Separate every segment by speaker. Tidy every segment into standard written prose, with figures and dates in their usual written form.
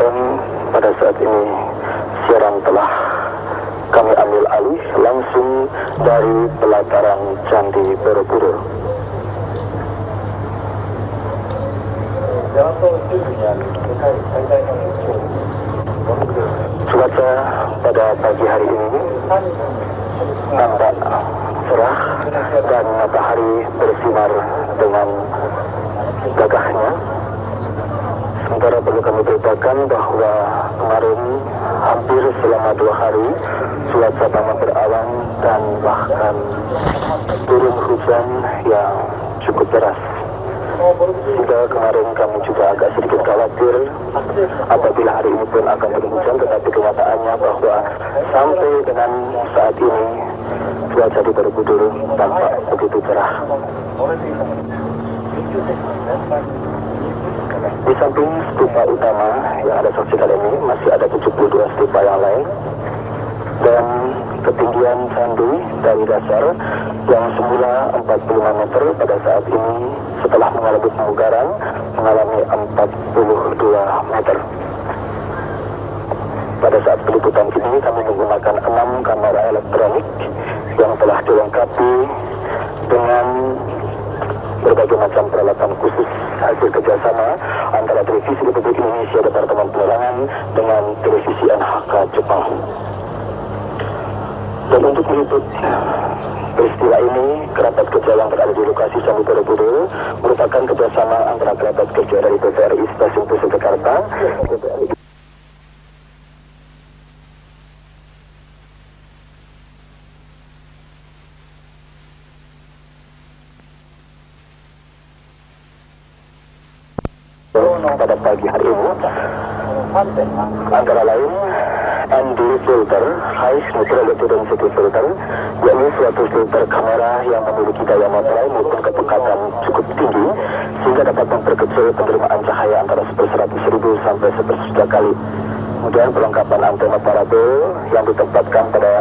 Speaker 1: Dan pada saat ini siaran telah kami ambil alih langsung dari pelataran Candi Borobudur. Cuaca pada pagi hari ini nampak cerah dan matahari bersinar dengan gagahnya. Sementara perlu kami beritakan bahwa kemarin hampir selama 2 hari cuaca sangat berawan dan bahkan turun hujan yang cukup deras. Sehingga kemarin kami juga agak sedikit khawatir apabila hari ini pun akan turun hujan, tetapi kenyataannya bahwa sampai dengan saat ini cuaca di Borobudur tampak begitu cerah. Di samping stupa utama yang Anda saksikan ini masih ada 72 stupa yang lain, dan ketinggian candi dari dasar yang semula 45 meter pada saat ini setelah mengalami pemugaran mengalami 42 meter. Pada saat peliputan ini kami menggunakan 6 kamera elektronik yang telah dilengkapi dengan berbagai macam peralatan khusus hasil kerjasama antara Televisi Republik Indonesia Departemen Penerangan dengan Televisi NHK Jepang. Dan untuk meliput peristiwa ini, kerabat kerja yang berada di lokasi Candi Borobudur merupakan kerjasama antara kerabat kerja dari TVRI Stasiun Pusat Jakarta, pada pagi hari ini, antara lain ND filter, high neutral density filter, yakni suatu filter kamera yang memiliki daya materai maupun kepekatan cukup tinggi sehingga dapat memperkecil penerimaan cahaya antara 1/100.000 sampai 1/1 kali. Kemudian perlengkapan antena parabol yang ditempatkan pada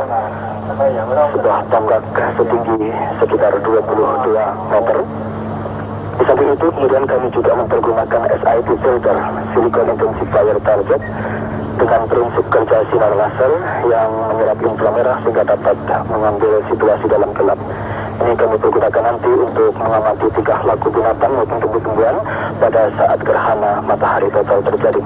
Speaker 1: sebuah tonggak setinggi sekitar 22 meter. Di samping itu, kemudian kami juga mempergunakan SIT filter, Silicon Intensifier Target, dengan prinsip kerja sinar laser yang menyerap inframerah sehingga dapat mengambil situasi dalam gelap. Ini kami pergunakan nanti untuk mengamati tingkah laku binatang maupun tumbuh-tumbuhan pada saat gerhana matahari total terjadi.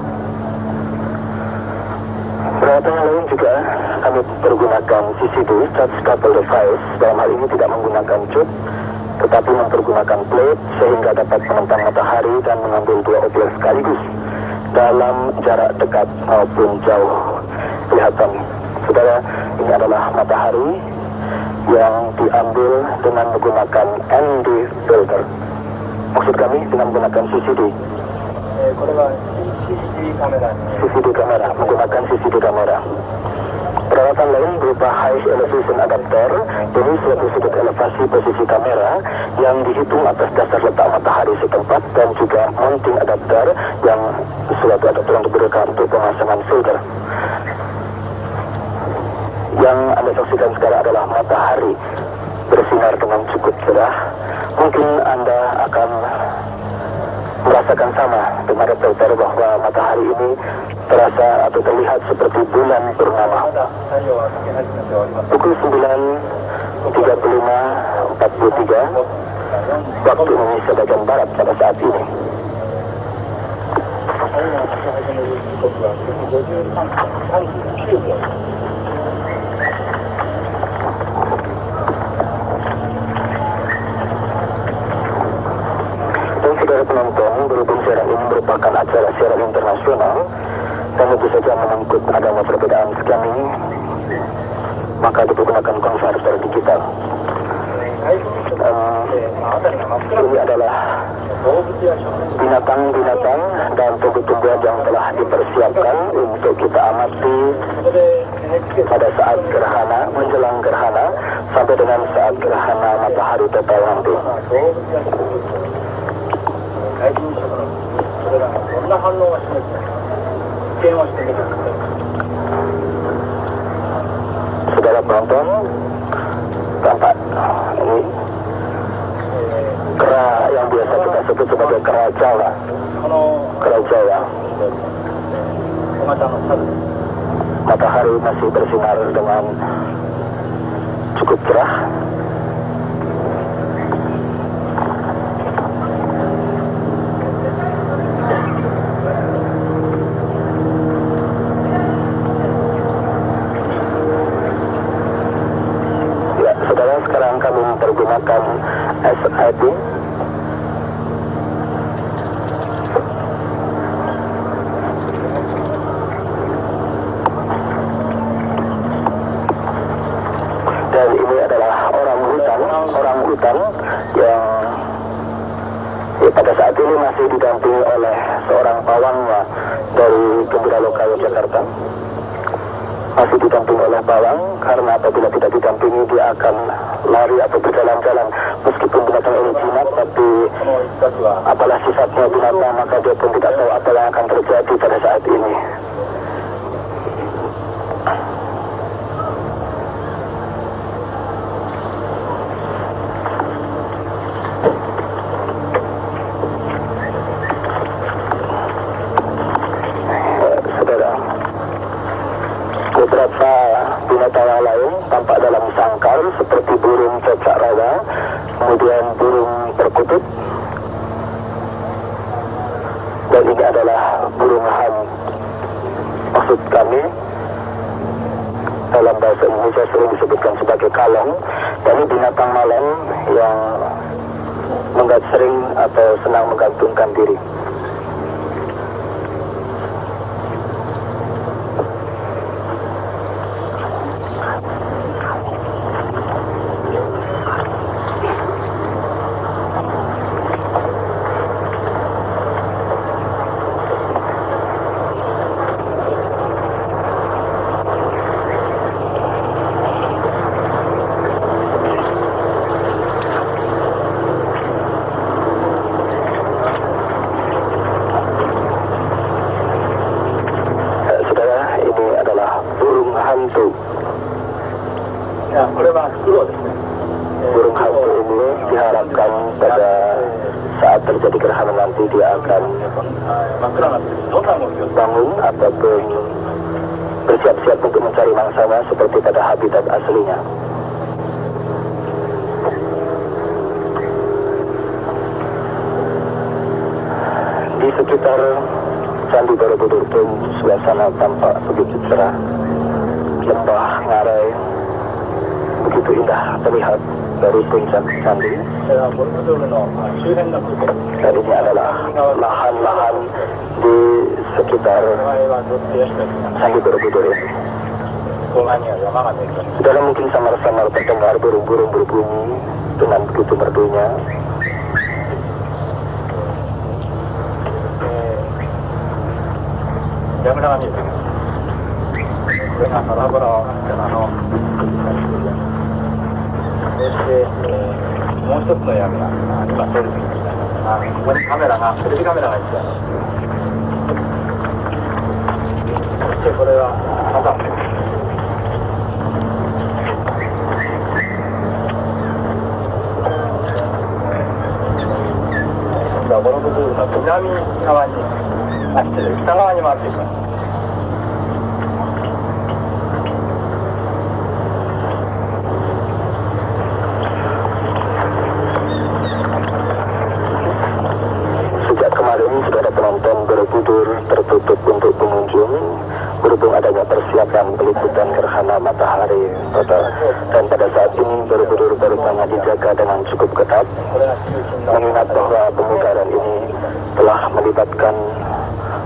Speaker 1: Peralatan yang lain juga kami pergunakan CCD, Charge Couple Device, dalam hal ini tidak menggunakan cut, tetapi mempergunakan plate sehingga dapat menentang matahari dan mengambil 2 objek sekaligus dalam jarak dekat maupun jauh. Kelihatan, saudara, ini adalah matahari yang diambil dengan menggunakan ND filter. Maksud kami dengan menggunakan CCD. CCD kamera, menggunakan CCD kamera. Peralatan lain berupa High Elevation Adapter, ini suatu sudut elevasi posisi kamera yang dihitung atas dasar letak matahari setempat, dan juga mounting adapter yang suatu adapter yang diberikan untuk pemasangan filter. Yang Anda saksikan sekarang adalah matahari bersinar dengan cukup cerah. Mungkin Anda akan merasakan sama dengan reporter bahwa matahari ini terasa atau terlihat seperti bulan purnama. Pukul 9.35.43 waktu Indonesia bagian Barat pada saat ini. Dan saudara penonton, berhubung siaran ini merupakan acara siaran internasional dan tentu saja menyangkut adanya perbedaan skemi, maka dipergunakan konverter digital. Ini adalah binatang-binatang dan tumbuh-tumbuhan yang telah dipersiapkan untuk kita amati pada saat gerhana, menjelang gerhana, sampai dengan saat gerhana matahari total nanti. Saudara penonton, tampak ini kera yang biasa kita sebut sebagai kera Jawa. Kera Jawa. Matahari masih bersinar dengan cukup cerah. Ya, saudara, sekarang kami mempergunakan SIP. Dan ini adalah orang hutan yang pada saat ini masih didampingi oleh seorang pawangnya dari Gembira Loka Yogyakarta. Masih didampingi oleh pawang, karena apabila tidak didampingi dia akan lari atau berjalan-jalan. Meskipun binatang ini jinak, tapi apalah sifatnya binatang, maka dia pun tidak tahu apa yang akan terjadi pada saat ini. Beberapa binatang yang lain tampak dalam sangkar seperti burung cecak rawa, kemudian burung perkutut, dan ini adalah burung han. Maksud kami dalam bahasa Indonesia sering disebutkan sebagai kalong. Dan ini binatang malam yang sering atau senang menggantungkan diri. Burung hantu ini diharapkan pada saat terjadi gerhana nanti dia akan bangun ataupun bersiap-siap untuk mencari mangsanya seperti pada habitat aslinya. Di sekitar Candi Borobudur pun suasana tampak begitu cerah. Lembah Ngarai begitu indah terlihat dari puncak candi. Dan ini adalah lahan-lahan di sekitar Candi Borobudur ini. Saudara mungkin samar-samar terdengar burung-burung berbunyi dengan begitu merdunya. Sejak kemarin saudara penonton Borobudur tertutup untuk pengunjung berhubung adanya persiapan peliputan gerhana matahari total. Dan pada saat ini Borobudur baru banyak dijaga dengan cukup ketat, mengingat bahwa pemugaran ini telah melibatkan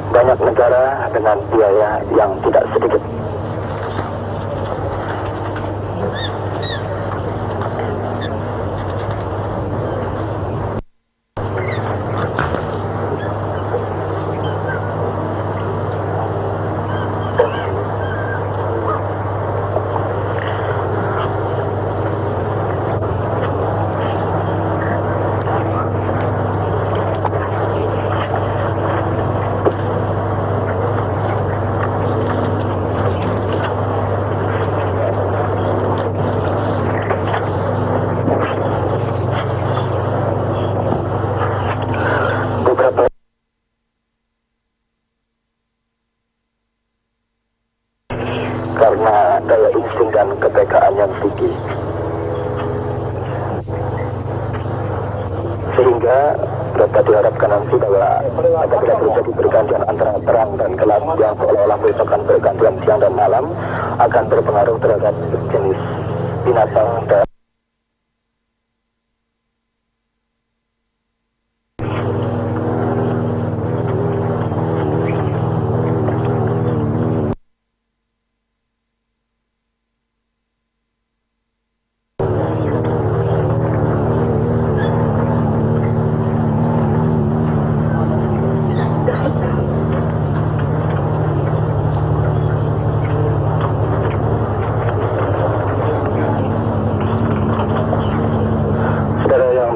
Speaker 1: banyak negara dengan biaya yang tidak sedikit. sehingga dapat diharapkan nanti bahwa apabila terjadi pergantian antara terang dan gelap yang seolah-olah merupakan pergantian siang dan malam akan berpengaruh terhadap jenis binatang dan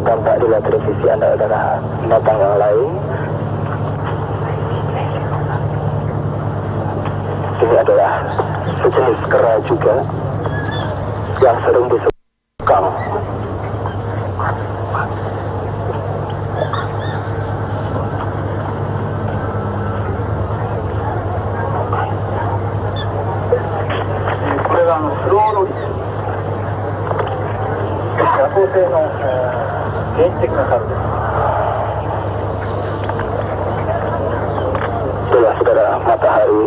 Speaker 1: tampak di layar televisi Anda adalah binatang yang lain. Ini adalah sejenis kera juga yang sering disebut kukang. Itulah saudara matahari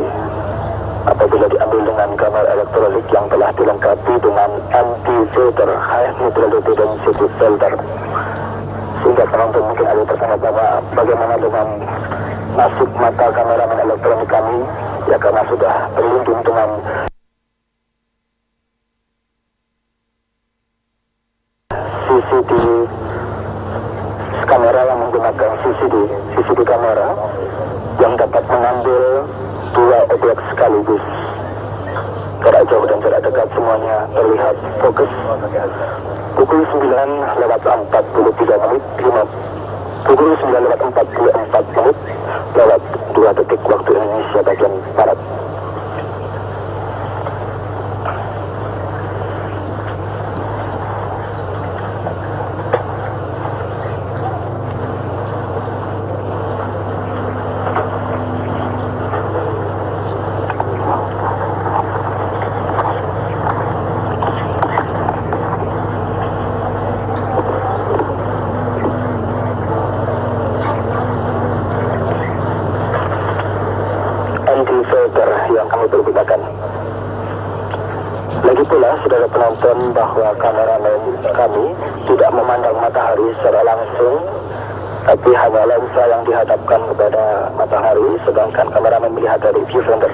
Speaker 1: apabila diambil dengan kamera elektronik yang telah dilengkapi dengan anti-filter high neutrality density filter, sehingga penonton mungkin ada bertanya-tanya bagaimana dengan nasib mata kameramen elektronik kami, ya karena sudah terlindung dengan CCD kamera yang menggunakan CCD kamera yang dapat mengambil dua objek sekaligus. Jarak jauh dan jarak dekat semuanya terlihat fokus. Pukul 9:43 menit, pukul 9:44 menit lewat 2 detik waktu Indonesia bagian Barat. Filter yang kami pergunakan. Lagi pula, saudara penonton, bahwa kameramen kami tidak memandang matahari secara langsung, tapi hanya lensa yang dihadapkan kepada matahari, sedangkan kameramen melihat dari viewfinder.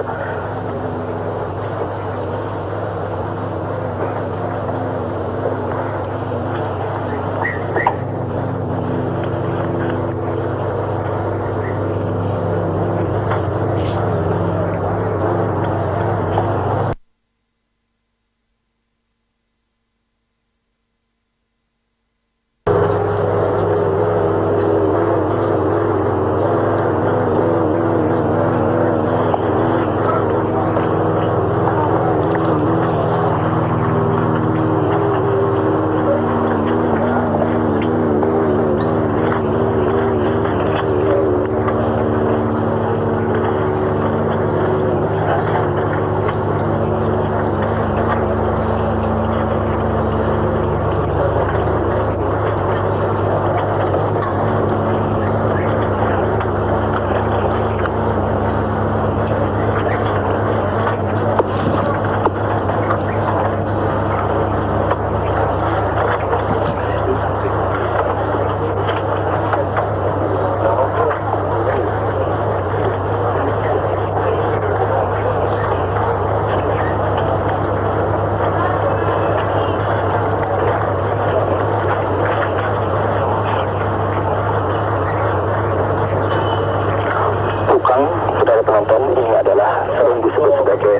Speaker 1: Saudara penonton, ini adalah sering disebut sebagai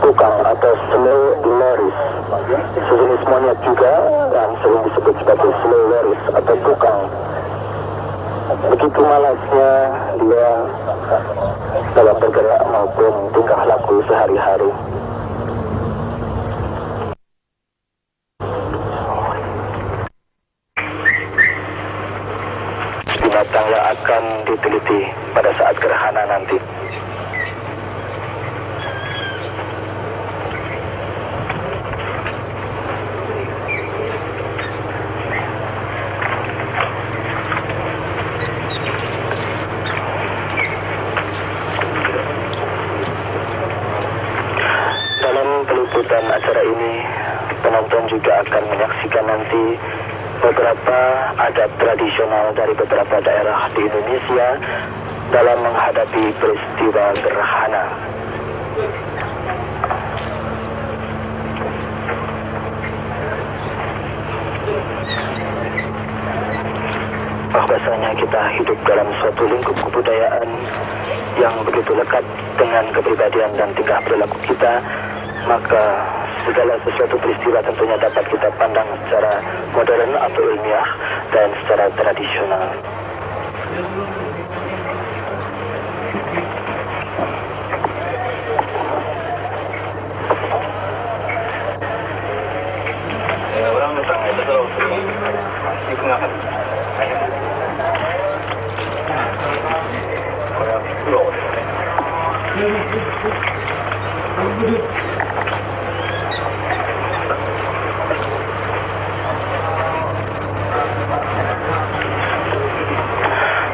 Speaker 1: kukang atau slow loris, sejenis monyet juga dan sering disebut sebagai slow loris atau kukang. Begitu malasnya dia dalam bergerak maupun tingkah laku sehari-hari. Binatang yang akan diteliti pada saat gerhana nanti. acara ini, penonton juga akan menyaksikan nanti beberapa adat tradisional dari beberapa daerah di Indonesia dalam menghadapi peristiwa gerhana. Bahwasanya kita hidup dalam suatu lingkup kebudayaan yang begitu lekat dengan kepribadian dan tingkah perilaku kita, maka segala sesuatu peristiwa tentunya dapat kita pandang secara modern atau ilmiah dan secara tradisional.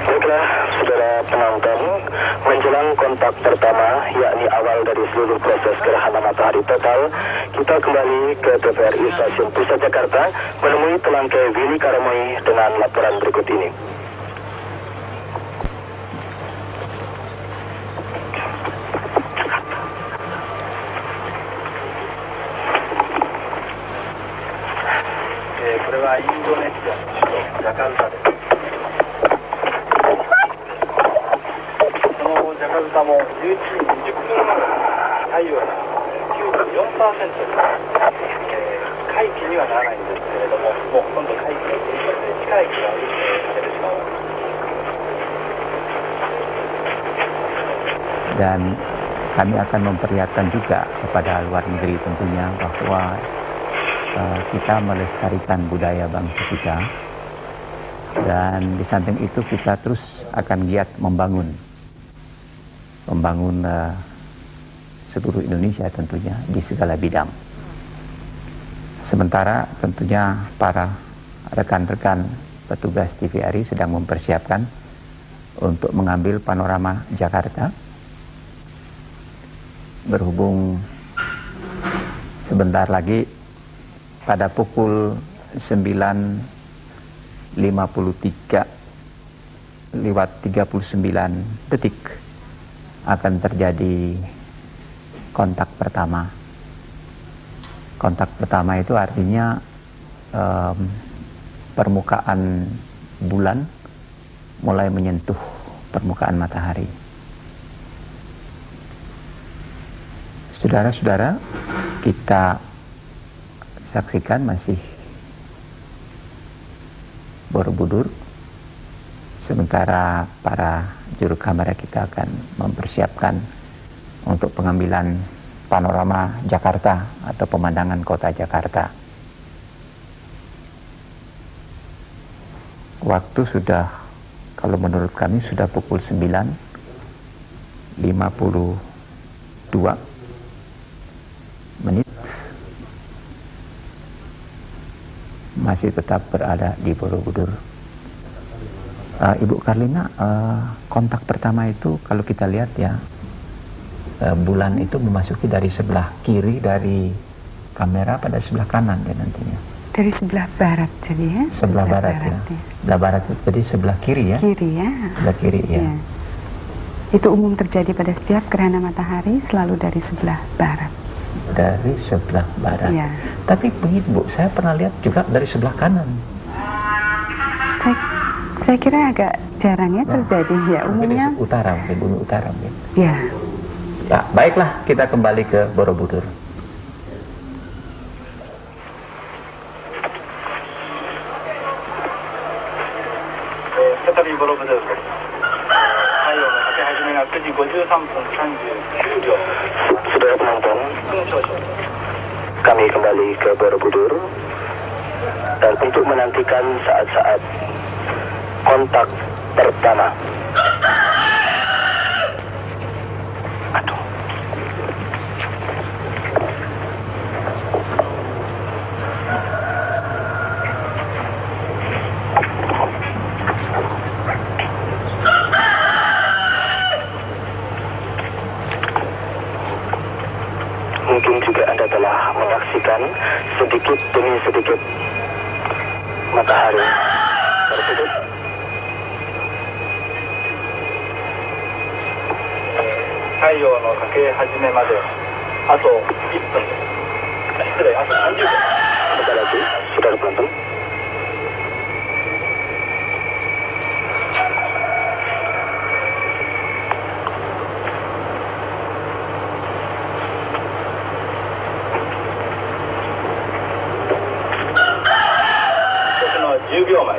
Speaker 1: Baiklah, saudara penonton, menjelang kontak pertama, yakni awal dari seluruh proses gerhana matahari total, kita kembali ke TVRI Stasiun Pusat Jakarta menemui Telangkai Willy Karamoy dengan laporan berikut ini. Indonesia, Jakarta. Jakarta も11時20分頃太陽が 94% 皆既にはならないんですけれども、もうほとんど皆既の現象で近い気が出てしまう。
Speaker 2: Dan kami akan memperlihatkan juga kepada luar negeri tentunya bahwa kita melestarikan budaya bangsa kita, dan di samping itu kita terus akan giat membangun seluruh Indonesia tentunya di segala bidang. Sementara tentunya para rekan-rekan petugas TVRI sedang mempersiapkan untuk mengambil panorama Jakarta, berhubung sebentar lagi pada pukul 9.53 lewat 39 detik akan terjadi kontak pertama. Kontak pertama itu artinya permukaan bulan mulai menyentuh permukaan matahari. Saudara-saudara, kita saksikan masih Borobudur, sementara para juru kamera kita akan mempersiapkan untuk pengambilan panorama Jakarta atau pemandangan kota Jakarta. Waktu sudah, kalau menurut kami sudah pukul 9.52 menit, masih tetap berada di Borobudur. Ibu Karlina, kontak pertama itu kalau kita lihat ya, bulan itu memasuki dari sebelah kiri dari kamera pada sebelah kanan ya nantinya.
Speaker 3: Dari sebelah barat jadi ya?
Speaker 2: Sebelah barat ya. Sebelah barat itu jadi sebelah kiri ya?
Speaker 3: Kiri ya.
Speaker 2: Sebelah kiri ya.
Speaker 3: Ya. Itu umum terjadi pada setiap gerhana matahari selalu dari sebelah barat.
Speaker 2: Dari sebelah barat.
Speaker 3: Ya.
Speaker 2: Tapi begitu Bu, saya pernah lihat juga dari sebelah kanan.
Speaker 3: Saya kira agak jarang ya terjadi ya, umumnya
Speaker 2: Utara, bumi utara mungkin.
Speaker 3: ya.
Speaker 2: Ya, baiklah, kita kembali ke Borobudur.
Speaker 1: Saudara penonton, kami kembali ke Borobudur dan untuk menantikan saat-saat kontak pertama. Aduh. Mungkin juga Anda telah menyaksikan menyaksikan sedikit demi sedikit matahari tertutup.
Speaker 4: Taiyo no kake hajime made ato 1分です。失礼、あと30分。
Speaker 1: Sebentar lagi, saudara penonton.
Speaker 4: Itu 10秒前。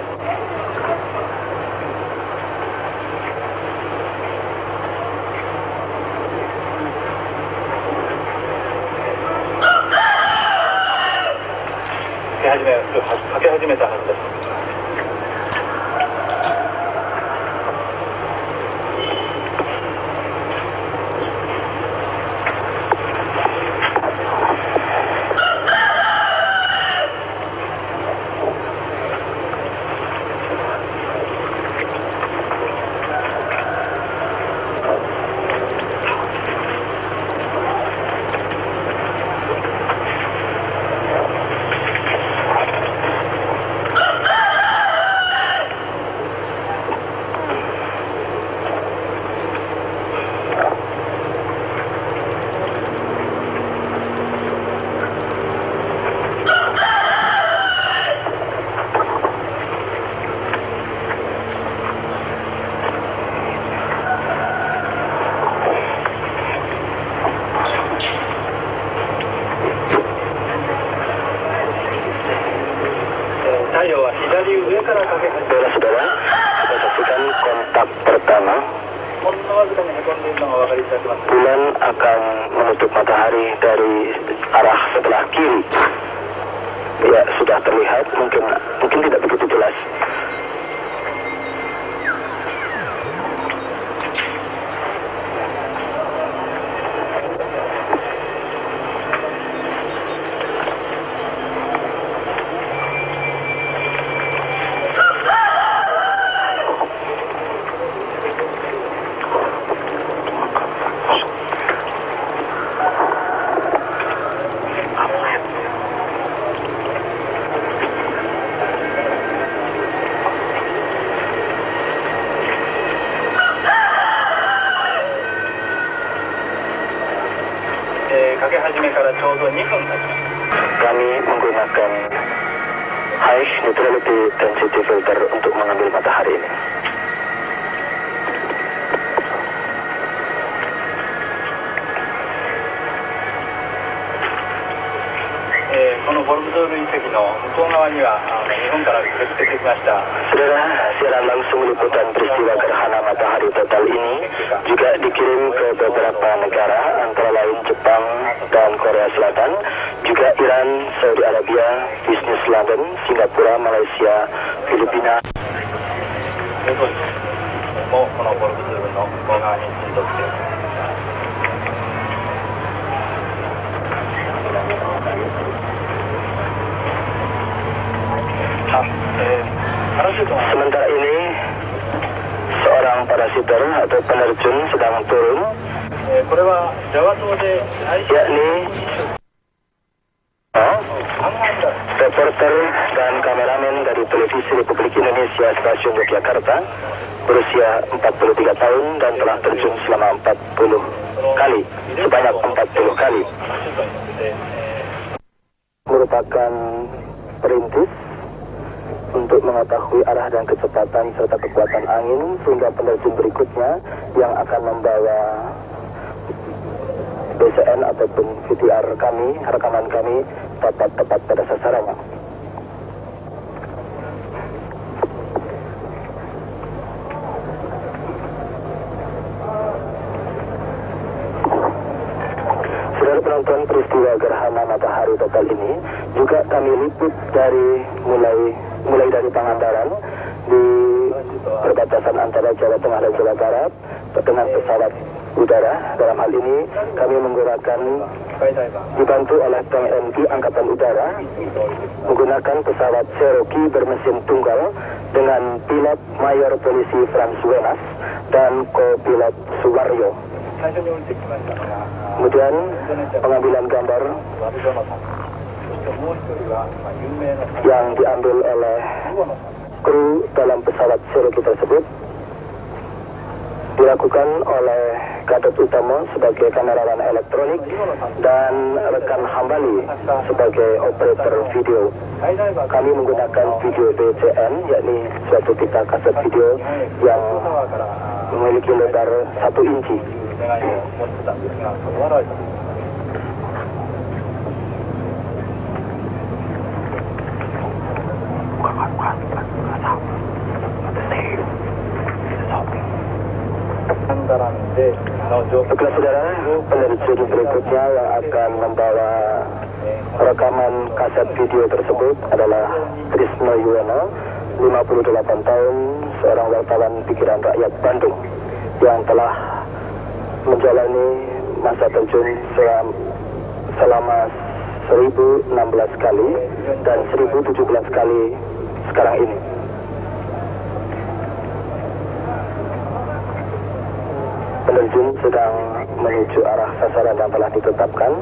Speaker 4: かけ始めたはずです。
Speaker 1: Saudara-saudara, kita saksikan kontak pertama. Bulan akan menutup matahari dari arah sebelah kiri. Ya, sudah terlihat, mungkin tidak begitu jelas. Kami menggunakan high neutrality density filter untuk mengambil matahari ini.
Speaker 4: このボルブドール遺跡の向こう側には日本から出てきました。
Speaker 1: Saudara, siaran langsung liputan peristiwa gerhana matahari total ini juga dikirim ke beberapa negara, antara lain Jepang dan Korea Selatan, juga Iran, Saudi Arabia, Business London, Singapura, Malaysia, Filipina.
Speaker 4: もこのボルブドールの向こう側に陣取っています。
Speaker 1: Sementara ini seorang parasiter atau penerjun sedang turun, yakni reporter dan kameramen dari Televisi Republik Indonesia Stasiun Yogyakarta, berusia 43 tahun dan telah terjun selama 40 kali, sebanyak 40 kali. Merupakan perintis untuk mengetahui arah dan kecepatan serta kekuatan angin, sehingga penerjun berikutnya yang akan membawa BCN ataupun VTR kami, rekaman kami dapat tepat pada sasarannya. Saudara penonton, peristiwa gerhana matahari total ini juga kami liput dari mulai dari Pangandaran di perbatasan antara Jawa Tengah dan Jawa Barat dengan pesawat udara. Dalam hal ini kami menggunakan, dibantu oleh TNI Angkatan Udara, menggunakan pesawat Cherokee bermesin tunggal dengan pilot Mayor Polisi Franz Wenas dan co-pilot Suwaryo. Kemudian pengambilan gambar yang diambil oleh kru dalam pesawat Cherokee tersebut dilakukan oleh Gatot Utama sebagai kamerawan elektronik dan rekan Hambali sebagai operator video. Kami menggunakan video BCN, yakni suatu pita kaset video yang memiliki lebar 1 inci. Baiklah saudara, penerjun berikutnya yang akan membawa rekaman kaset video tersebut adalah Trisno Yuwono, 58 tahun, seorang wartawan pikiran rakyat Bandung yang telah menjalani masa terjun selama 1016 kali dan 1017 kali sekarang ini. Penerjun sedang menuju arah sasaran yang telah ditetapkan.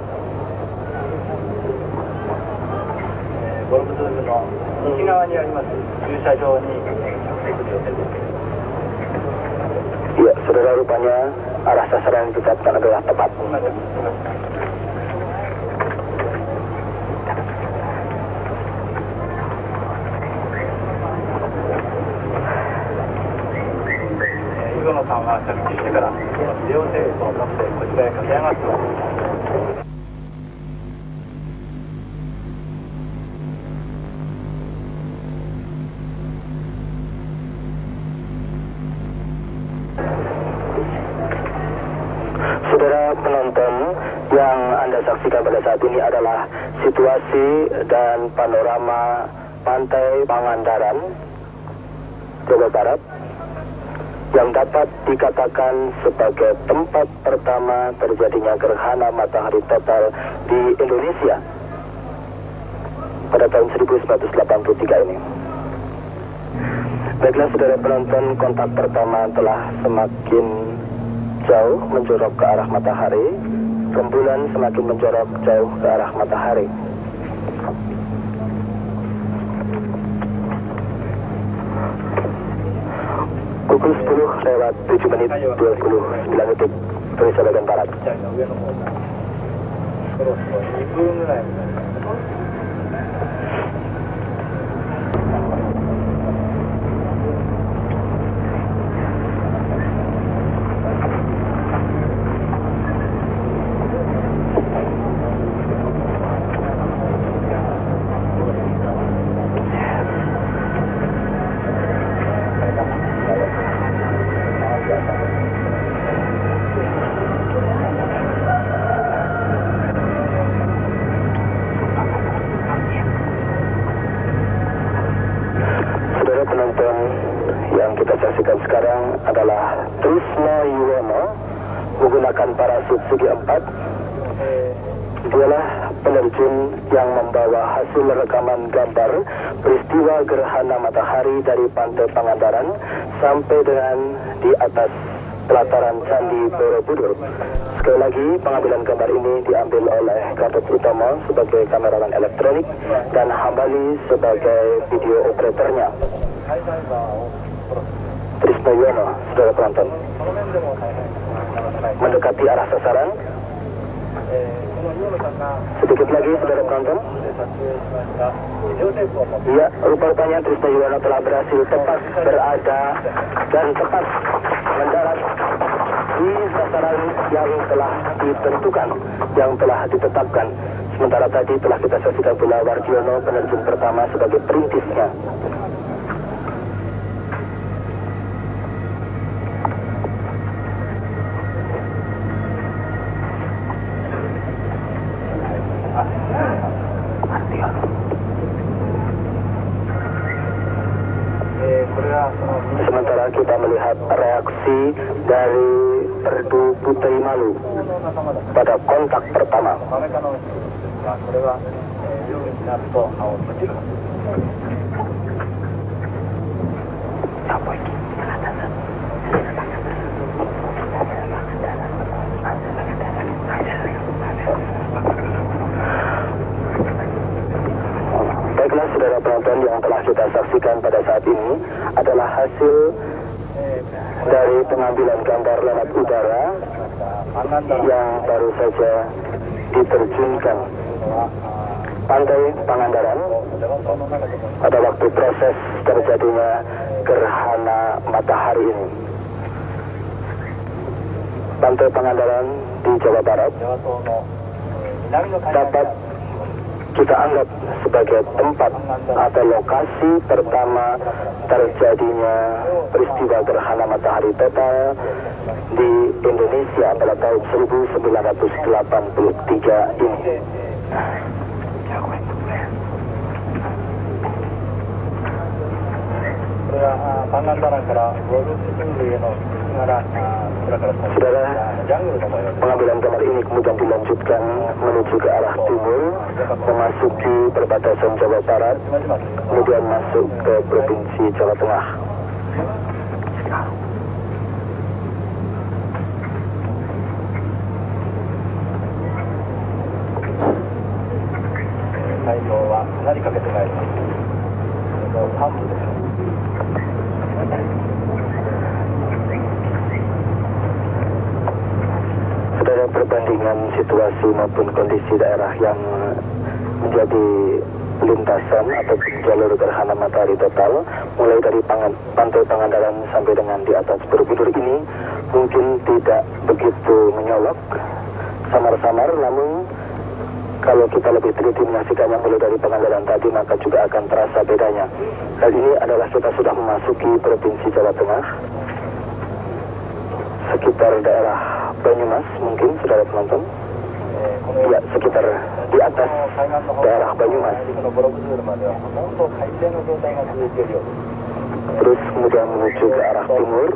Speaker 1: Ya, saudara, rupanya arah sasaran yang ditetapkan adalah tepat. Saudara penonton, yang Anda saksikan pada saat ini adalah situasi dan panorama Pantai Pangandaran, Jawa Barat, yang dapat dikatakan sebagai tempat pertama terjadinya gerhana matahari total di Indonesia pada tahun 1983 ini. Baiklah saudara penonton, kontak pertama telah semakin jauh menjorok ke arah matahari, rembulan semakin menjorok jauh ke arah matahari. Pukul 10:07:29 Indonesia bagian Barat. Penonton, yang kita saksikan sekarang adalah Trisno Yuwono menggunakan parasut segi 4. Dialah penerjun yang membawa hasil rekaman gambar peristiwa gerhana matahari dari Pantai Pangandaran sampai dengan di atas pelataran Candi Borobudur. Sekali lagi, pengambilan gambar ini diambil oleh Gatot Utama sebagai kamerawan elektronik dan Hambali sebagai video operatornya. Trisno Yuwono, saudara penonton, mendekati arah sasaran. Sedikit lagi, saudara penonton. Ya, rupa-rupanya Trisno Yuwono telah berhasil tepat berada dan tepat mendarat di sasaran yang telah ditentukan, yang telah ditetapkan. Sementara tadi telah kita saksikan pula Wardiono, penerjun pertama sebagai perintisnya. Sementara kita melihat reaksi dari Perdu Putri Malu pada kontak pertama. adalah hasil dari pengambilan gambar lewat udara yang baru saja diterjunkan Pantai Pangandaran pada waktu proses terjadinya gerhana matahari ini. Pantai Pangandaran di Jawa Barat dapat kita anggap sebagai tempat atau lokasi pertama terjadinya peristiwa gerhana matahari total di Indonesia pada tahun 1983 ini. Saudara, pengambilan gambar ini kemudian dilanjutkan menuju ke arah timur, memasuki perbatasan Jawa Barat, kemudian masuk ke Provinsi Jawa Tengah. Saudara, perbandingan situasi maupun kondisi daerah yang menjadi lintasan atau jalur gerhana matahari total, mulai dari Pantai Pangandaran sampai dengan di atas Borobudur ini mungkin tidak begitu menyolok, samar-samar, namun kalau kita lebih teliti menyaksikannya mulai dari Pangandaran tadi, maka juga akan terasa bedanya. Kali ini adalah kita sudah memasuki Provinsi Jawa Tengah, sekitar daerah Banyumas mungkin, saudara penonton. Ya, sekitar di atas daerah Banyumas. Terus kemudian menuju ke arah timur.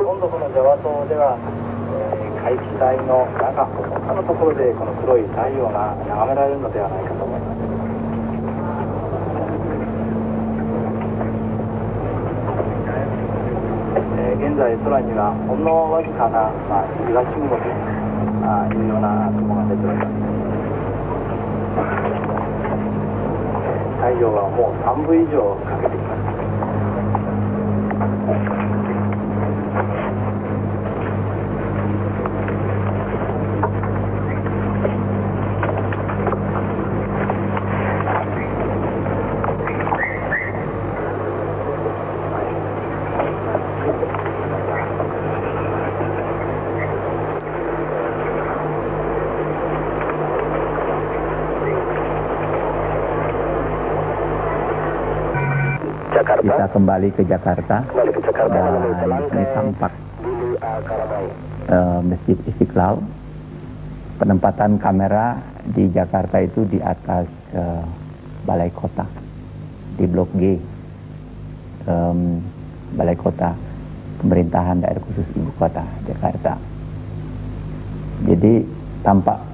Speaker 2: Kita kembali ke Jakarta. Dan ini tampak Masjid Istiqlal. Penempatan kamera di Jakarta itu di atas Balai Kota, di Blok G, Balai Kota Pemerintahan Daerah Khusus Ibu Kota Jakarta. Jadi tampak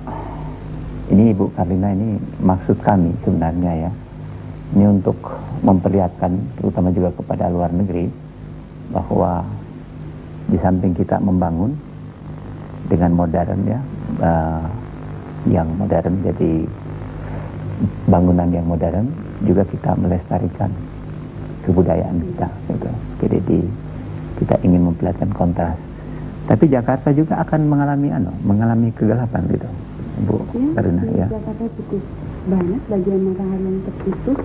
Speaker 2: ini, Ibu Karlina, ini maksud kami sebenarnya ya. Ini untuk memperlihatkan terutama juga kepada luar negeri bahwa di samping kita membangun dengan modern ya, yang modern, jadi bangunan yang modern, juga kita melestarikan kebudayaan kita gitu. Jadi kita ingin memperlihatkan kontras. Tapi Jakarta juga akan mengalami kegelapan gitu, Bu Karina ya.
Speaker 3: Jakarta cukup banyak bagian matahari yang tertutup,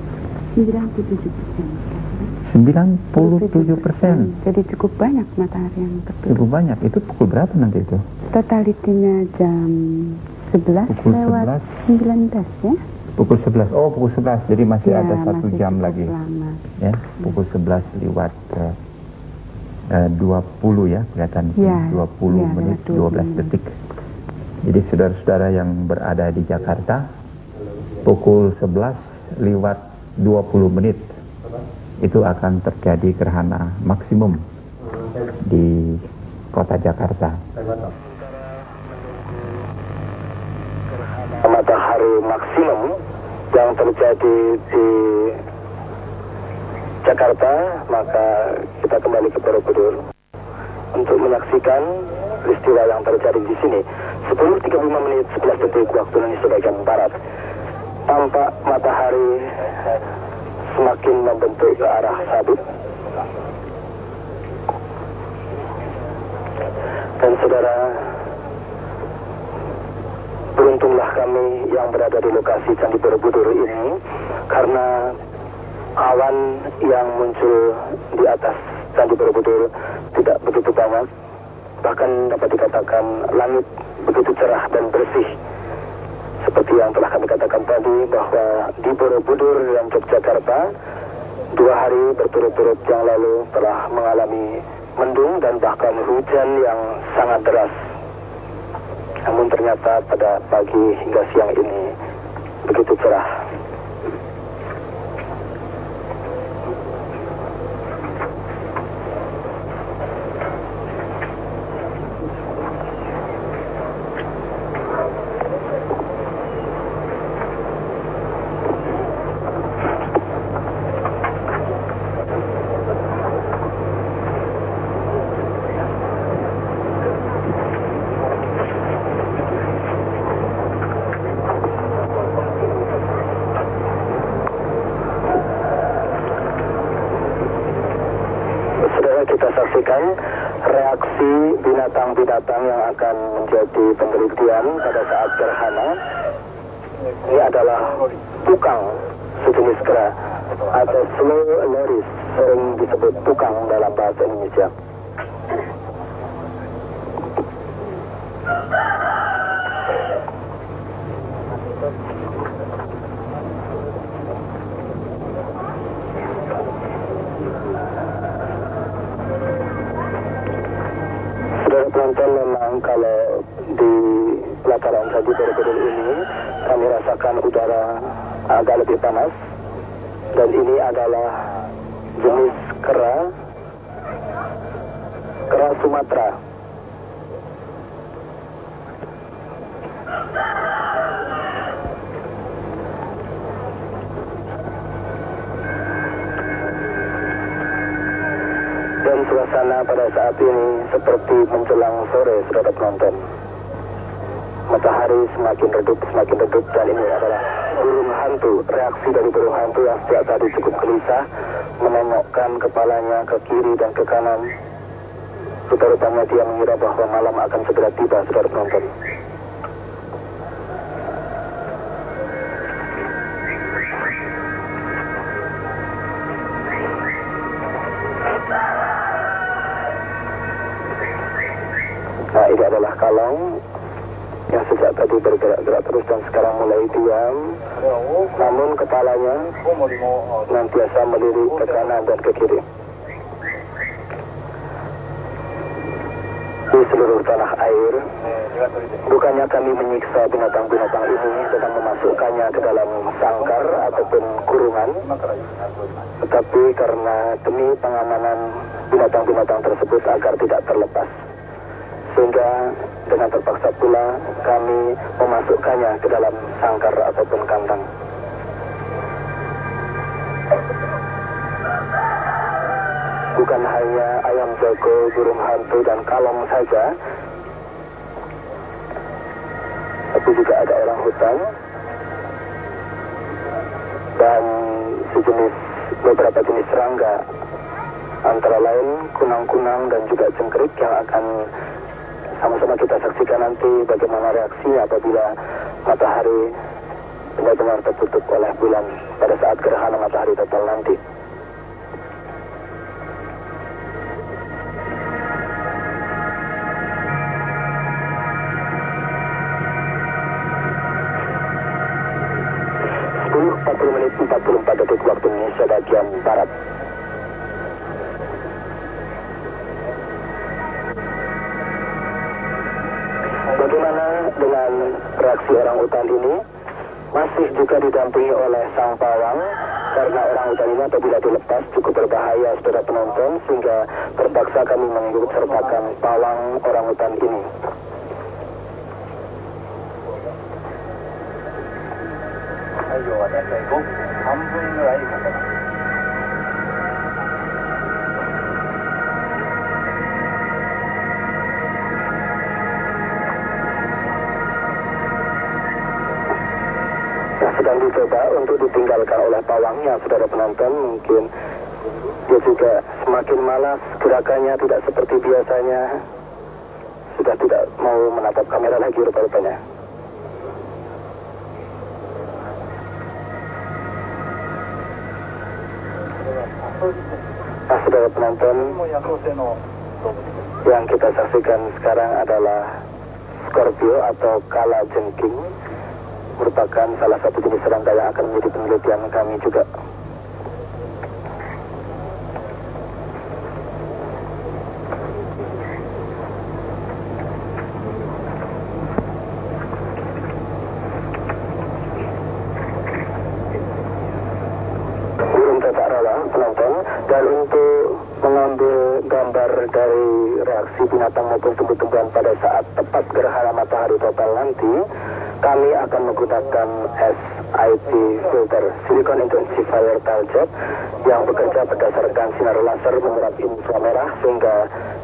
Speaker 3: 97%.
Speaker 2: 97%.
Speaker 3: Jadi cukup banyak matahari yang tertutup.
Speaker 2: Cukup banyak. Itu pukul berapa nanti itu?
Speaker 3: Totalitinya jam 11
Speaker 2: pukul
Speaker 3: lewat 19 ya.
Speaker 2: Pukul 11. Oh, pukul 11. Jadi masih ada 1 jam lagi.
Speaker 3: Lama.
Speaker 2: Ya, pukul 11 lewat 20 ya, kelihatan
Speaker 3: ya,
Speaker 2: 20 menit 12 detik. Jadi saudara-saudara yang berada di Jakarta, pukul 11 lewat 20 menit itu akan terjadi gerhana maksimum di kota Jakarta.
Speaker 1: Matahari maksimum yang terjadi di Jakarta, maka kita kembali ke Borobudur untuk menyaksikan peristiwa yang terjadi di sini. 10.35 menit 11 detik waktu Indonesia bagian barat. Tampak matahari semakin membentuk ke arah sabit Dan saudara, beruntunglah kami yang berada di lokasi Candi Borobudur ini, karena awan yang muncul di atas Candi Borobudur tidak begitu banyak. Bahkan dapat dikatakan langit begitu cerah dan bersih. Seperti yang telah kami katakan tadi, bahwa di Borobudur dan Yogyakarta 2 hari berturut-turut yang lalu telah mengalami mendung dan bahkan hujan yang sangat deras. Namun ternyata pada pagi hingga siang ini begitu cerah. Kita saksikan reaksi binatang-binatang yang akan menjadi penelitian pada saat gerhana. Ini adalah pukang sejenis kera atau slow loris, sering disebut pukang dalam bahasa Indonesia. Penonton, memang kalau di pelataran Candi Borobudur ini kami rasakan udara agak lebih panas, dan ini adalah jenis kera Sumatera. Dan suasana pada saat ini seperti menjelang sore, saudara penonton. Matahari semakin redup, dan ini adalah burung hantu. Reaksi dari burung hantu yang sejak tadi cukup gelisah, menengokkan kepalanya ke kiri dan ke kanan. Rupa-rupanya dia mengira bahwa malam akan segera tiba, saudara penonton. Nah, ini adalah kalong yang sejak tadi bergerak-gerak terus dan sekarang mulai diam. Namun kepalanya nantiasa melirik ke kanan dan ke kiri. Di seluruh tanah air, bukannya kami menyiksa binatang-binatang ini dengan memasukkannya ke dalam sangkar ataupun kurungan, tetapi karena demi pengamanan binatang-binatang tersebut agar tidak terlepas, sehingga dengan terpaksa pula kami memasukkannya ke dalam sangkar ataupun kandang. Bukan hanya ayam jago, burung hantu, dan kalong saja, tapi juga ada orang hutan dan beberapa jenis serangga, antara lain kunang-kunang dan juga cengkerik, yang akan sama-sama kita saksikan nanti bagaimana reaksinya apabila matahari benar-benar tertutup oleh bulan pada saat gerhana matahari total nanti. Menit 44 detik waktu Indonesia bagian Barat. Bagaimana dengan reaksi orang hutan ini? Masih juga didampingi oleh sang pawang, karena orang hutan ini apabila dilepas cukup berbahaya, saudara penonton, sehingga terpaksa kami mengikut sertakan pawang orang hutan ini. Sedang dicoba untuk ditinggalkan oleh pawangnya, saudara penonton. Mungkin dia juga semakin malas, gerakannya tidak seperti biasanya, sudah tidak mau menatap kamera lagi rupa-rupanya. Nah, saudara penonton, yang kita saksikan sekarang adalah Scorpio atau kala jengking, merupakan salah satu jenis serangga yang akan menjadi penelitian kami juga. Penonton, dan untuk mengambil gambar dari reaksi binatang maupun tumbuh-tumbuhan pada saat tepat gerhana matahari total nanti, kami akan menggunakan SIT filter, Silicon Intensifier Tile Jet, yang bekerja berdasarkan sinar laser menyerap inframerah sehingga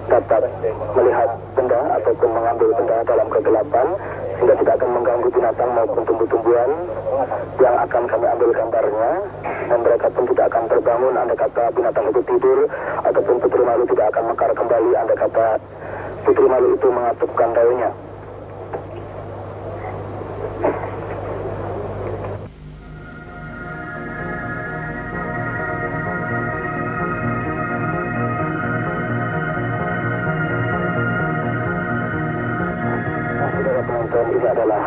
Speaker 1: dapat melihat benda ataupun mengambil benda dalam kegelapan, sehingga tidak akan mengganggu binatang maupun tumbuh-tumbuhan yang akan kami ambil gambarnya, dan mereka pun tidak akan terbangun andai kata binatang itu tidur, ataupun putri malu tidak akan mekar kembali andai kata putri malu itu mengatupkan daunnya. Ini adalah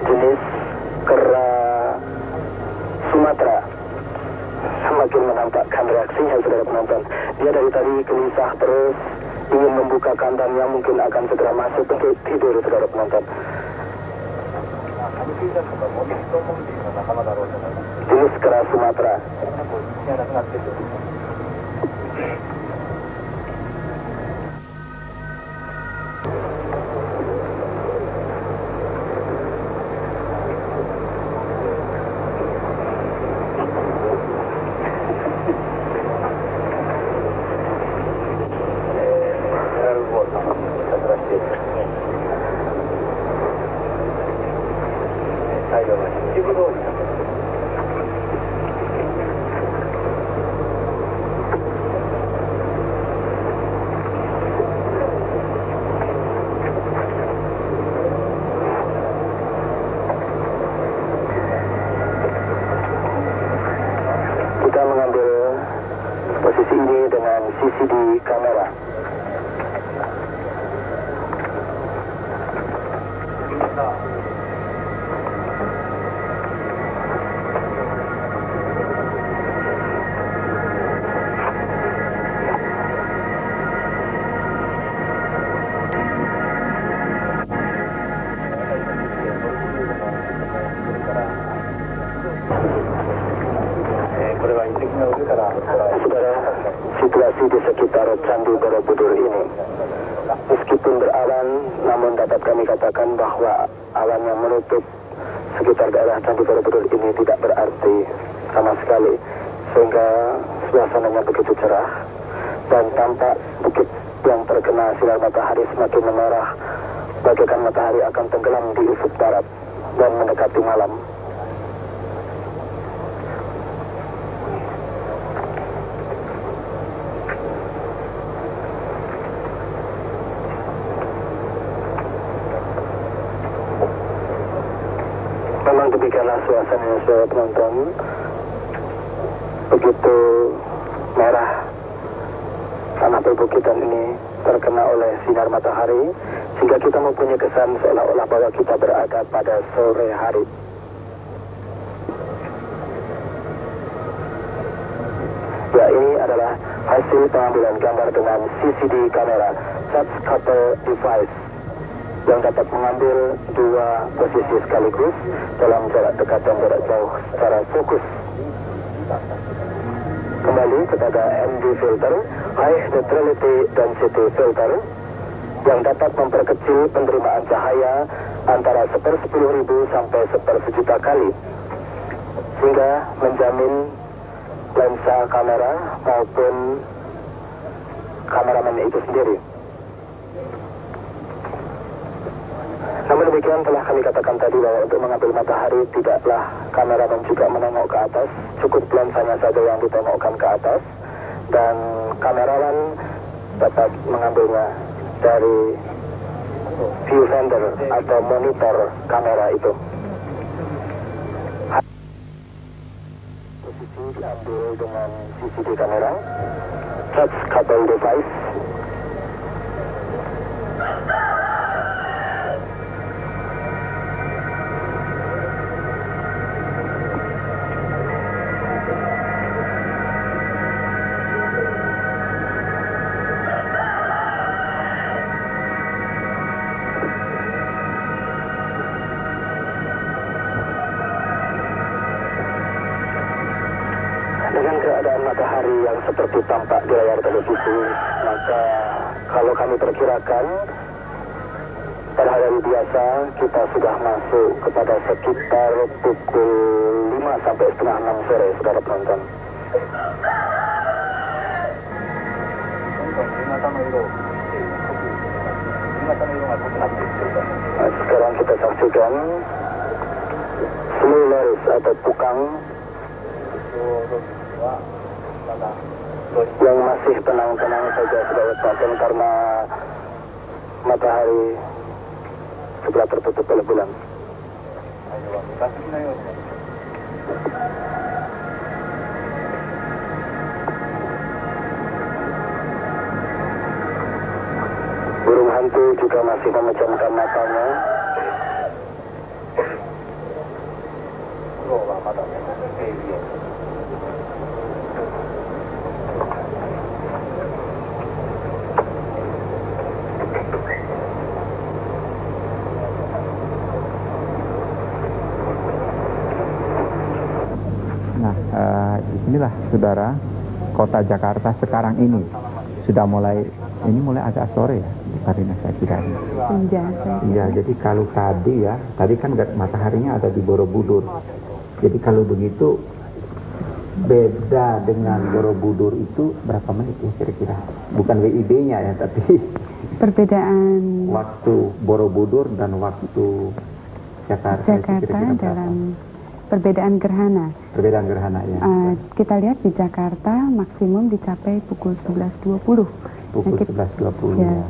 Speaker 1: jenis kera Sumatera. Semakin menampakkan reaksinya, saudara penonton. Dia dari tadi gelisah terus, ingin membuka kandangnya, mungkin akan segera masuk untuk tidur, saudara penonton. Jenis kera Sumatera. Kita mengambil posisi ini dengan CCD kamera. Saudara, situasi di sekitar Candi Borobudur ini, meskipun berawan, namun dapat kami katakan bahwa awan yang menutup sekitar daerah Candi Borobudur ini tidak berarti sama sekali, sehingga suasananya begitu cerah dan tampak bukit yang terkena sinar matahari semakin memerah, bagaikan matahari akan tenggelam di ufuk barat dan mendekati malam. Memang demikianlah suasananya, saudara penonton. Begitu merah tanah perbukitan ini terkena oleh sinar matahari, sehingga kita mempunyai kesan seolah-olah bahwa kita berada pada sore hari. Ya, ini adalah hasil pengambilan gambar dengan CCD kamera, Charge Couple Device, yang dapat mengambil dua posisi sekaligus dalam jarak dekat dan jarak jauh secara fokus. Kembali kepada ND filter, High Neutrality Density Filter, yang dapat memperkecil penerimaan cahaya antara 1/10.000 sampai 1/1.000 kali, sehingga menjamin lensa kamera maupun kameramen itu sendiri. Namun demikian, telah kami katakan tadi bahwa untuk mengambil matahari tidaklah kameramen juga menengok ke atas, cukup lensanya saja yang ditengokkan ke atas, dan kamerawan dapat mengambilnya dari viewfinder atau monitor kamera itu. Posisi diambil dengan CCD kamera, charge couple device. Dengan keadaan matahari yang seperti tampak di layar televisi, maka kalau kami perkirakan pada hari biasa kita sudah masuk kepada sekitar pukul 5 sampai setengah 6 sore, saudara penonton. Nah, sekarang kita saksikan Smileris atau Pukang yang masih tenang-tenang saja sudah letakkan karena matahari sebelah tertutup oleh bulan. Burung hantu juga masih memejamkan matanya.
Speaker 2: Nah, disinilah saudara kota Jakarta sekarang ini sudah mulai agak sore ya, Karina saya kira.
Speaker 3: Senja.
Speaker 2: Iya, jadi kalau tadi kan mataharinya ada di Borobudur. Jadi kalau begitu beda dengan Borobudur itu berapa menit ya kira-kira? Bukan WIB-nya ya, tapi
Speaker 3: Perbedaan
Speaker 2: waktu Borobudur dan waktu Jakarta itu kira-kira berapa?
Speaker 3: dalam perbedaan gerhana.
Speaker 2: Perbedaan gerhana ya.
Speaker 3: Kita lihat di Jakarta maksimum dicapai pukul 11.20.
Speaker 2: Pukul 11.20
Speaker 3: ya.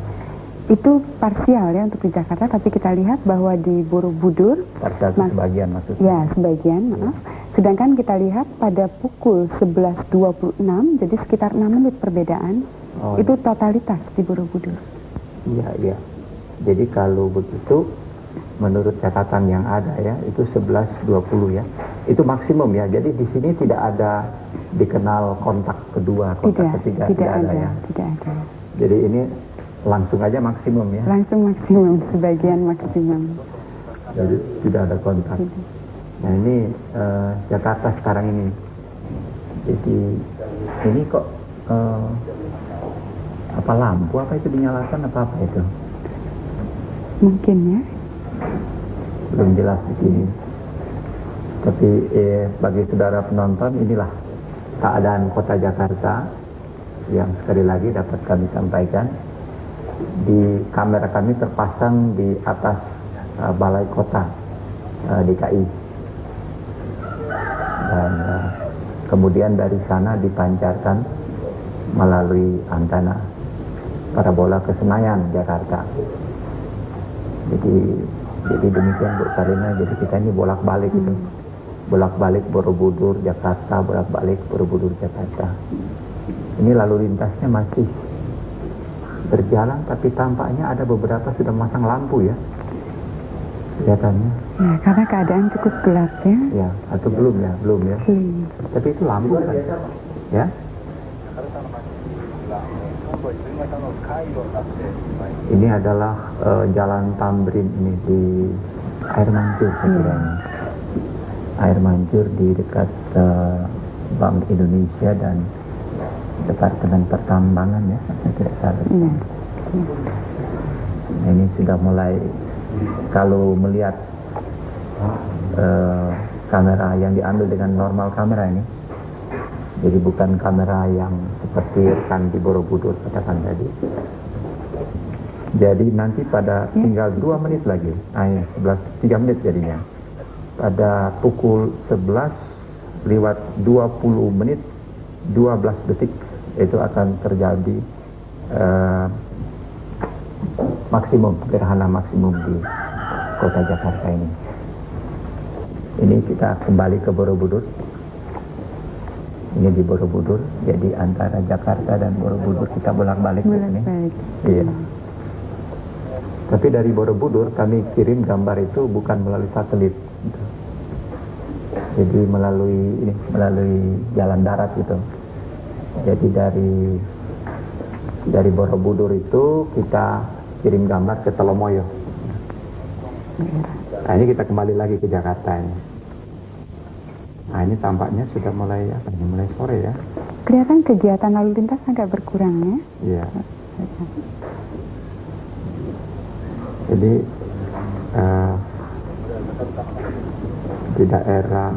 Speaker 3: Itu parsial ya untuk di Jakarta, tapi kita lihat bahwa di Borobudur
Speaker 2: parsial itu sebagian maksudnya.
Speaker 3: Ya, sebagian, maaf. Sedangkan kita lihat pada pukul 11.26, jadi sekitar 6 menit perbedaan. Itu totalitas di Borobudur.
Speaker 2: Iya. Jadi kalau begitu menurut catatan yang ada ya, itu 11.20 ya. Itu maksimum ya. Jadi di sini tidak ada dikenal kontak kedua, kontak ketiga tidak ada ya.
Speaker 3: Tidak ada.
Speaker 2: Jadi ini langsung aja maksimum ya.
Speaker 3: Langsung maksimum, sebagian maksimum.
Speaker 2: Jadi tidak ada kontak. Nah ini Jakarta sekarang ini. Jadi ini kok apa lampu apa itu dinyalakan apa itu?
Speaker 3: Mungkin ya.
Speaker 2: Belum jelas di sini. Tapi bagi saudara penonton inilah keadaan kota Jakarta yang sekali lagi dapat kami sampaikan. Di kamera kami terpasang di atas balai kota DKI. Dan kemudian dari sana dipancarkan melalui antena parabola ke Senayan, Jakarta. Jadi demikian Bu Karina, jadi kita ini bolak-balik gitu. Bolak-balik Borobudur, Jakarta, bolak-balik Borobudur, Jakarta. Ini lalu lintasnya masih berjalan, tapi tampaknya ada beberapa sudah masang lampu ya. Kelihatannya.
Speaker 3: Ya, karena keadaan cukup gelap ya.
Speaker 2: Ya, atau belum ya? Belum ya. Tapi itu lampu kan? Ya. Ini adalah Jalan Tamrin ini di Air Mancur saya kira ini. Air Mancur di dekat Bank Indonesia dan Departemen Pertambangan ya, saya tidak salah. Nah, ini sudah mulai, kalau melihat kamera yang diambil dengan normal kamera ini, jadi bukan kamera yang seperti rekan di Borobudur katakan tadi. Jadi nanti pada tinggal 2 menit lagi, 3 menit jadinya. Pada pukul 11 lewat 20 menit 12 detik itu akan terjadi maksimum, gerhana maksimum di kota Jakarta ini. Ini kita kembali ke Borobudur. Ini di Borobudur, jadi antara Jakarta dan Borobudur kita bolak-balik di sini. Iya. Tapi dari Borobudur kami kirim gambar itu bukan melalui satelit, jadi melalui jalan darat gitu. Jadi dari Borobudur itu kita kirim gambar ke Telomoyo. Nah, ini kita kembali lagi ke Jakarta ini. Nah, ini tampaknya sudah mulai sore ya.
Speaker 3: Kelihatan kegiatan lalu lintas agak berkurang ya.
Speaker 2: Iya. Jadi di daerah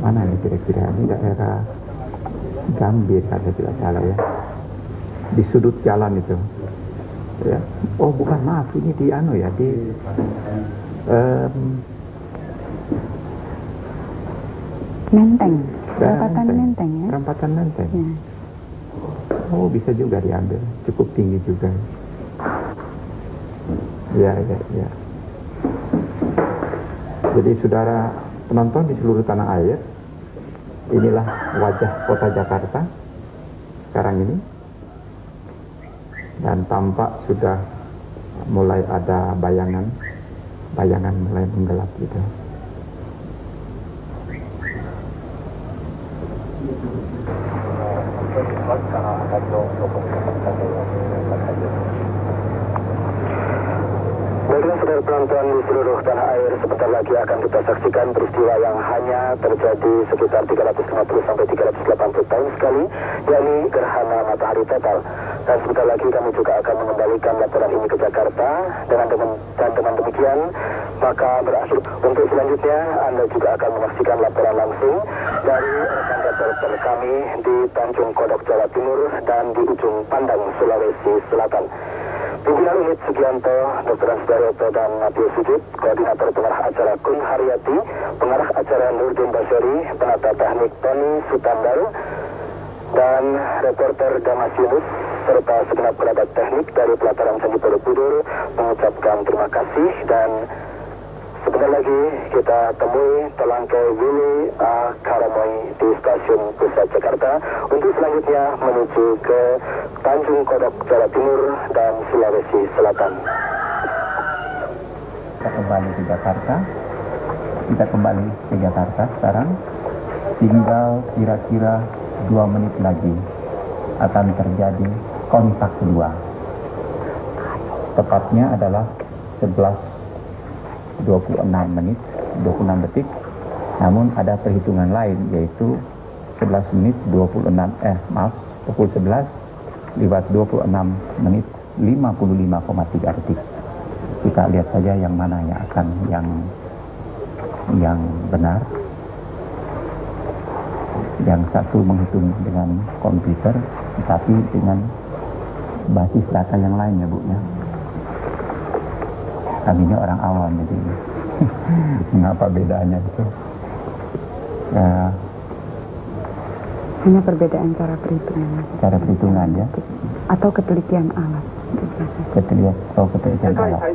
Speaker 2: mana ya kira-kira? Ini daerah Gambir kalau tidak salah ya. Di sudut jalan itu. Ya. Oh bukan, maaf, ini di
Speaker 3: Menteng, perempatan Menteng ya.
Speaker 2: Perempatan Menteng.
Speaker 3: Ya.
Speaker 2: Oh bisa juga diambil, cukup tinggi juga. Ya. Jadi saudara penonton di seluruh tanah air, inilah wajah kota Jakarta sekarang ini. Dan tampak sudah mulai ada bayangan mulai menggelap gitu.
Speaker 1: Baiklah saudara penonton di seluruh tanah air, sebentar lagi akan kita saksikan peristiwa yang hanya terjadi sekitar 350 sampai 380 tahun sekali, yakni gerhana matahari total. Dan sebentar lagi kami juga akan mengembalikan laporan ini ke Jakarta. Dengan demikian maka berakhir. Untuk selanjutnya Anda juga akan menyaksikan laporan langsung dari rekan reporter kami di Tanjung Kodok, Jawa Timur dan di ujung Pandang, Sulawesi Selatan. Pimpinan unit Sugianto, Dr. Ansdaryoto dan Natio Sujud, koordinator pengarah acara Kun Haryati, pengarah acara Nurdin Basyari, penata teknik Tony Sutandar, dan reporter Damas Yunus, serta segenap kerabat teknik dari pelataran Candi Borobudur mengucapkan terima kasih. Dan sebentar lagi kita temui Telangkai Willy A. Karamoy di stasiun Pusat Jakarta untuk selanjutnya menuju ke Tanjung Kodok, Jawa Timur dan Sulawesi Selatan.
Speaker 2: Kita kembali ke Jakarta sekarang. Tinggal kira-kira 2 menit lagi akan terjadi kontak kedua. Tepatnya adalah 11:26 menit 26 detik. Namun ada perhitungan lain, yaitu 11 menit pukul 11 lewat 26 menit 55,3 detik. Kita lihat saja yang mana yang akan yang benar. Yang satu menghitung dengan komputer, tetapi dengan basis data yang lain ya Bu ya. Kami ini orang awam jadi mengapa bedanya itu? Ya,
Speaker 3: hanya perbedaan cara perhitungan.
Speaker 2: Cara perhitungan ya.
Speaker 3: Atau ketelitian alat.
Speaker 2: Ketelitian alat.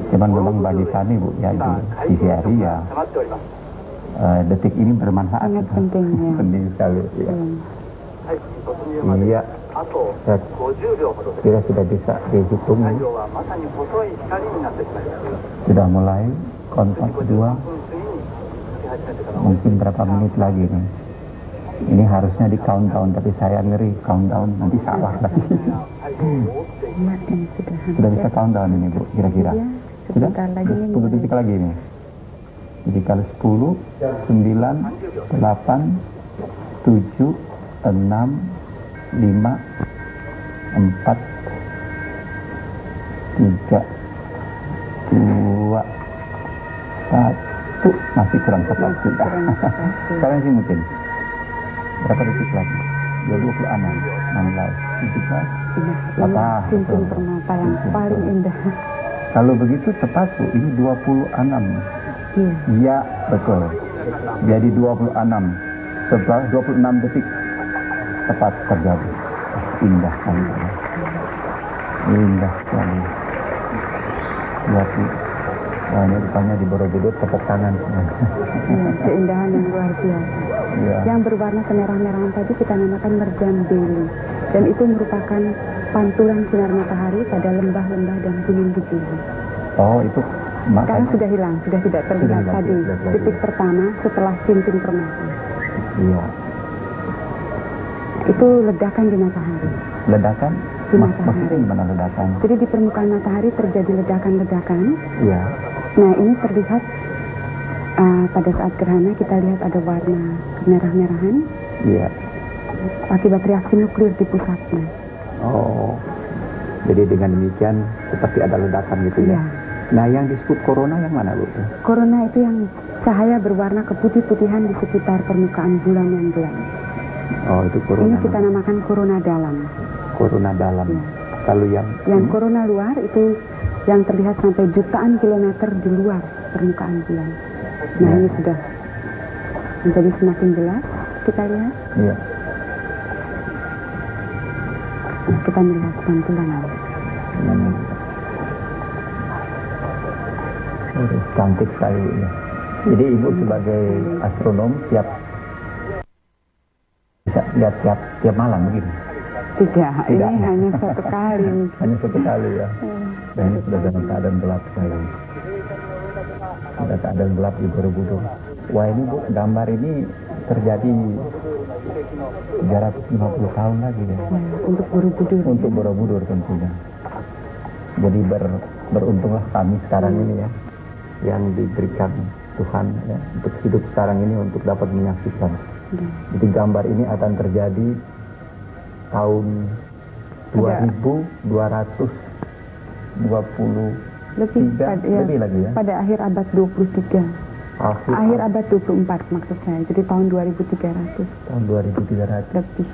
Speaker 2: Cuman memang bagi kami Bu ya di hari ya. Detik ini bermanfaat.
Speaker 3: Sangat penting ya.
Speaker 2: Penting sekali ya. Iya. Kira sudah bisa dihitung. Sudah mulai kontak kedua. Mungkin berapa menit lagi nih. Ini harusnya di countdown, tapi saya ngeri countdown nanti salah lagi. Sudah bisa countdown ini Bu, kira-kira. Sudah? 10 detik lagi nih. Jadi kalau 10, 9, 8, 7, 6, 5, 4, 3, 2, 1, masih kurang tepat juga. Sekarang sih mungkin berapa detik lagi? 26, 16, 17. Apa?
Speaker 3: Cincin permata yang paling indah.
Speaker 2: Kalau begitu tepat Bu, ini 26. Iya, betul. Jadi 26. Setelah 26 detik tepat terjadi. Indah sekali. Indah sekali. Lihat, wah ini rupanya di Borobudur tepuk tangan.
Speaker 3: Ya, keindahan yang luar biasa.
Speaker 2: Iya.
Speaker 3: Yang berwarna kemerah-merahan tadi kita namakan merjan beli. Dan itu merupakan pantulan sinar matahari pada lembah-lembah dan gunung di Beli.
Speaker 2: Oh itu
Speaker 3: Sekarang
Speaker 2: makanya.
Speaker 3: sudah hilang, sudah tidak terlihat
Speaker 2: hilang,
Speaker 3: tadi.
Speaker 2: sudah hilang.
Speaker 3: Titik pertama setelah cincin permata.
Speaker 2: Iya.
Speaker 3: Itu ledakan di matahari.
Speaker 2: Ledakan?
Speaker 3: Di matahari.
Speaker 2: Maksudnya gimana ledakan?
Speaker 3: Jadi di permukaan matahari terjadi ledakan-ledakan.
Speaker 2: Iya.
Speaker 3: Nah ini terlihat pada saat gerhana kita lihat ada warna kemerah-merahan
Speaker 2: Iya.
Speaker 3: akibat reaksi nuklir di pusatnya.
Speaker 2: Oh. Jadi dengan demikian seperti ada ledakan gitu ya.
Speaker 3: Iya.
Speaker 2: Nah yang disebut corona yang mana Bu?
Speaker 3: Corona itu yang cahaya berwarna keputih-putihan di sekitar permukaan bulan yang gelap.
Speaker 2: Oh itu corona.
Speaker 3: Ini kita namakan corona dalam.
Speaker 2: Corona dalam.
Speaker 3: Iya.
Speaker 2: Kalau yang
Speaker 3: Corona luar itu yang terlihat sampai jutaan kilometer di luar permukaan bulan. Nah
Speaker 2: Ya.
Speaker 3: ini sudah menjadi semakin jelas kita lihat.
Speaker 2: Iya.
Speaker 3: Kita melihat pantulan.
Speaker 2: Cantik sekali ya. Jadi Ibu sebagai astronom bisa lihat tiap malam begini.
Speaker 3: Tidak, ini
Speaker 2: Tidak.
Speaker 3: hanya satu kali.
Speaker 2: Hanya satu kali ya. Dan ini sudah dalam keadaan gelap sekali. Sudah keadaan gelap di Borobudur. Wah ini Bu, gambar ini terjadi 350 tahun lagi ya.
Speaker 3: Untuk Borobudur.
Speaker 2: Untuk Borobudur tentunya. Jadi beruntunglah kami sekarang ini ya, yang diberikan Tuhan ya, untuk hidup sekarang ini untuk dapat menyaksikan. Jadi gambar ini akan terjadi tahun 2223 lebih lagi ya.
Speaker 3: Pada akhir abad 23. Akhir abad 24 maksud saya. Jadi tahun 2300.
Speaker 2: Tahun 2300.
Speaker 3: Lebih.